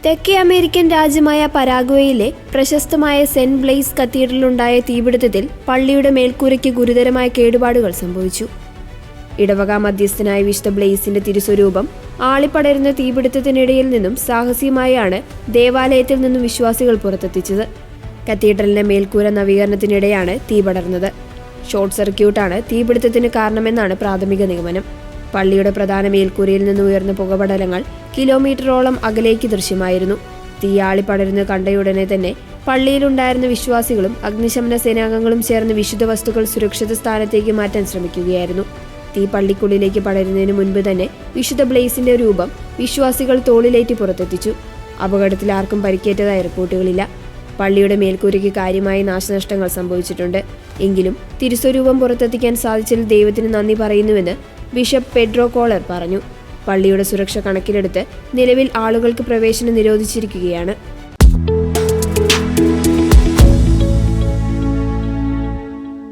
തെക്കേ അമേരിക്കൻ രാജ്യമായ പരാഗ്വേയിലെ പ്രശസ്തമായ സെന്റ് ബ്ലെയ്സ് കത്തീഡ്രലിലുണ്ടായ തീപിടുത്തത്തിൽ പള്ളിയുടെ മേൽക്കൂരയ്ക്ക് ഗുരുതരമായ കേടുപാടുകൾ സംഭവിച്ചു. ഇടവക മധ്യസ്ഥനായ വിശുദ്ധ ബ്ലെയ്സിന്റെ തിരുസ്വരൂപം ആളിപ്പടരുന്ന തീപിടുത്തത്തിനിടയിൽ നിന്നും സാഹസികമായാണ് ദേവാലയത്തിൽ നിന്നും വിശ്വാസികൾ പുറത്തെത്തിച്ചത്. കത്തീഡ്രലിന്റെ മേൽക്കൂര നവീകരണത്തിനിടെയാണ് തീ പടർന്നത്. ഷോർട്ട് സർക്യൂട്ടാണ് തീപിടുത്തത്തിന് കാരണമെന്നാണ് പ്രാഥമിക നിഗമനം. പള്ളിയുടെ പ്രധാന മേൽക്കൂരയിൽ നിന്ന് ഉയർന്ന പുകപടലങ്ങൾ കിലോമീറ്ററോളം അകലേക്ക് ദൃശ്യമായിരുന്നു. തീയാളി പടരുന്ന കണ്ടയുടനെ തന്നെ പള്ളിയിലുണ്ടായിരുന്ന വിശ്വാസികളും അഗ്നിശമന സേനാംഗങ്ങളും ചേർന്ന് വിശുദ്ധ വസ്തുക്കൾ സുരക്ഷിത സ്ഥാനത്തേക്ക് മാറ്റാൻ ശ്രമിക്കുകയായിരുന്നു. തീ പള്ളിക്കുള്ളിലേക്ക് പടരുന്നതിന് മുൻപ് തന്നെ വിശുദ്ധ ബ്ലെയ്സിന്റെ രൂപം വിശ്വാസികൾ തോളിലേറ്റി പുറത്തെത്തിച്ചു. അപകടത്തിൽ ആർക്കും പരിക്കേറ്റതായി റിപ്പോർട്ടുകളില്ല. പള്ളിയുടെ മേൽക്കൂരയ്ക്ക് കാര്യമായ നാശനഷ്ടങ്ങൾ സംഭവിച്ചിട്ടുണ്ട്. എങ്കിലും തിരുസ്വരൂപം പുറത്തെത്തിക്കാൻ സാധിച്ചതിൽ ദൈവത്തിന് നന്ദി പറയുന്നുവെന്ന് ബിഷപ്പ് പെഡ്രോ കോളർ പറഞ്ഞു. പള്ളിയുടെ സുരക്ഷ കണക്കിലെടുത്ത് നിലവിൽ ആളുകൾക്ക് പ്രവേശനം നിരോധിച്ചിരിക്കുകയാണ്.